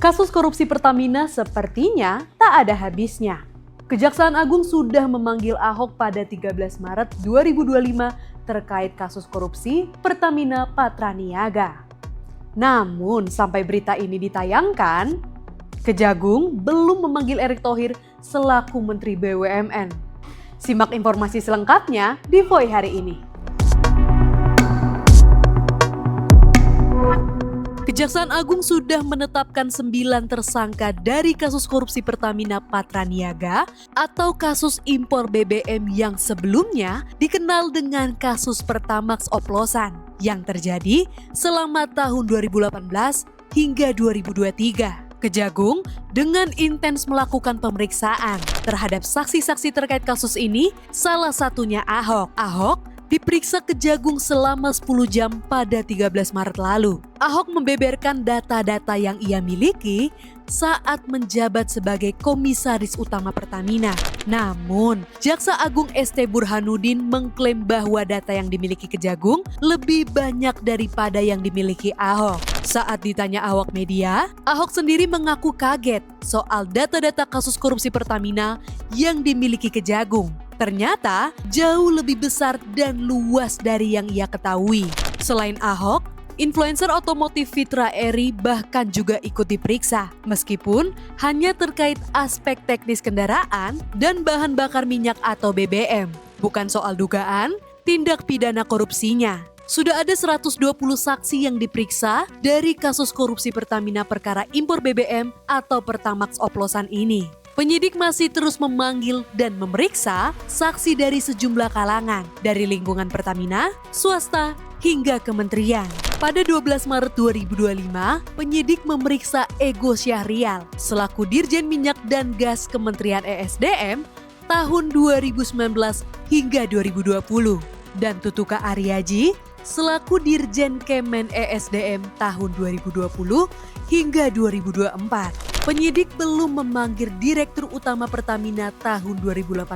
Kasus korupsi Pertamina sepertinya tak ada habisnya. Kejaksaan Agung sudah memanggil Ahok pada 13 Maret 2025 terkait kasus korupsi Pertamina Patraniaga. Namun sampai berita ini ditayangkan, Kejagung belum memanggil Erick Thohir selaku Menteri BUMN. Simak informasi selengkapnya di Voi hari ini. Kejaksaan Agung sudah menetapkan 9 tersangka dari kasus korupsi Pertamina Patraniaga atau kasus impor BBM yang sebelumnya dikenal dengan kasus Pertamax oplosan yang terjadi selama tahun 2018 hingga 2023. Kejagung dengan intens melakukan pemeriksaan terhadap saksi-saksi terkait kasus ini, salah satunya Ahok. Ahok diperiksa Kejagung selama 10 jam pada 13 Maret lalu. Ahok membeberkan data-data yang ia miliki saat menjabat sebagai Komisaris Utama Pertamina. Namun, Jaksa Agung ST Burhanuddin mengklaim bahwa data yang dimiliki Kejagung lebih banyak daripada yang dimiliki Ahok. Saat ditanya awak media, Ahok sendiri mengaku kaget soal data-data kasus korupsi Pertamina yang dimiliki Kejagung. Ternyata jauh lebih besar dan luas dari yang ia ketahui. Selain Ahok, influencer otomotif Fitra Eri bahkan juga ikut diperiksa. Meskipun hanya terkait aspek teknis kendaraan dan bahan bakar minyak atau BBM. Bukan soal dugaan tindak pidana korupsinya. Sudah ada 120 saksi yang diperiksa dari kasus korupsi Pertamina perkara impor BBM atau Pertamax oplosan ini. Penyidik masih terus memanggil dan memeriksa saksi dari sejumlah kalangan, dari lingkungan Pertamina, swasta, hingga kementerian. Pada 12 Maret 2025, penyidik memeriksa Ego Syahrial selaku Dirjen Minyak dan Gas Kementerian ESDM tahun 2019 hingga 2020 dan Tutuka Aryaji selaku Dirjen Kemen ESDM tahun 2020 hingga 2024. Penyidik belum memanggil Direktur Utama Pertamina tahun 2018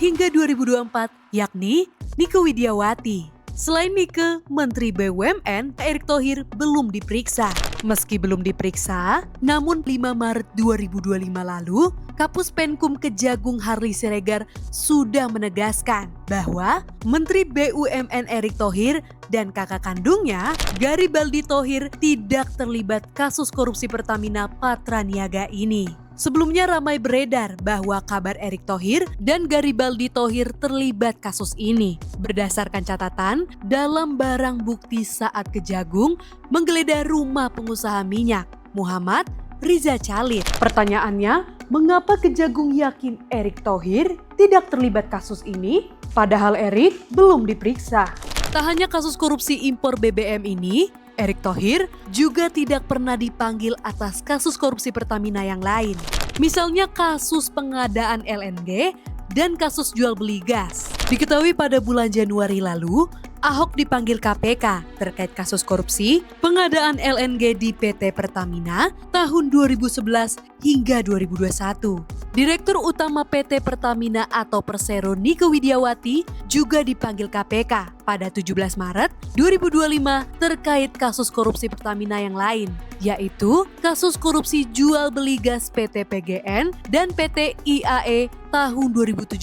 hingga 2024, yakni Nike Widiawati. Selain Nike, Menteri BUMN Erick Thohir belum diperiksa. Meski belum diperiksa, namun 5 Maret 2025 lalu, Kapus Penkum Kejagung Harley Siregar sudah menegaskan bahwa Menteri BUMN Erick Thohir dan kakak kandungnya, Garibaldi Thohir, tidak terlibat kasus korupsi Pertamina Patraniaga ini. Sebelumnya ramai beredar bahwa kabar Erick Thohir dan Garibaldi Thohir terlibat kasus ini. Berdasarkan catatan dalam barang bukti saat Kejagung menggeledah rumah pengusaha minyak, Muhammad Riza Khalid. Pertanyaannya, mengapa Kejagung yakin Erick Thohir tidak terlibat kasus ini? Padahal Erick belum diperiksa. Tak hanya kasus korupsi impor BBM ini, Erick Thohir juga tidak pernah dipanggil atas kasus korupsi Pertamina yang lain. Misalnya kasus pengadaan LNG dan kasus jual beli gas. Diketahui pada bulan Januari lalu, Ahok dipanggil KPK terkait kasus korupsi pengadaan LNG di PT Pertamina tahun 2011 hingga 2021. Direktur Utama PT Pertamina atau Persero Nike Widiawati juga dipanggil KPK pada 17 Maret 2025 terkait kasus korupsi Pertamina yang lain, yaitu kasus korupsi jual beli gas PT PGN dan PT IAE tahun 2017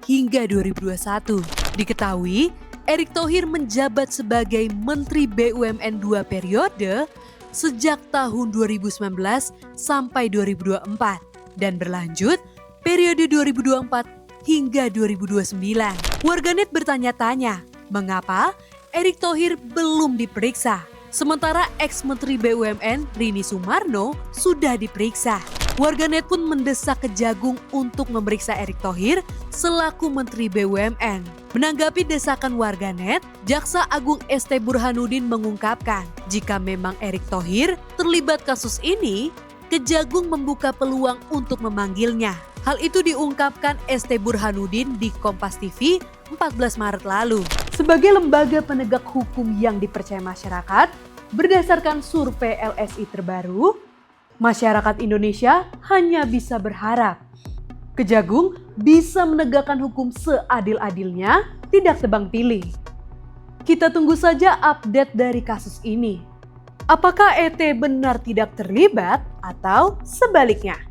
hingga 2021. Diketahui, Erick Thohir menjabat sebagai Menteri BUMN 2 periode sejak tahun 2019 sampai 2024 dan berlanjut periode 2024 hingga 2029. Warganet bertanya-tanya, mengapa Erick Thohir belum diperiksa? Sementara ex-Menteri BUMN Rini Sumarno sudah diperiksa. Warganet pun mendesak Kejagung untuk memeriksa Erick Thohir selaku Menteri BUMN. Menanggapi desakan warganet, Jaksa Agung ST Burhanuddin mengungkapkan jika memang Erick Thohir terlibat kasus ini, Kejagung membuka peluang untuk memanggilnya. Hal itu diungkapkan ST Burhanuddin di Kompas TV 14 Maret lalu. Sebagai lembaga penegak hukum yang dipercaya masyarakat, berdasarkan survei LSI terbaru, masyarakat Indonesia hanya bisa berharap Kejagung bisa menegakkan hukum seadil-adilnya, tidak tebang pilih. Kita tunggu saja update dari kasus ini. Apakah ET benar tidak terlibat atau sebaliknya?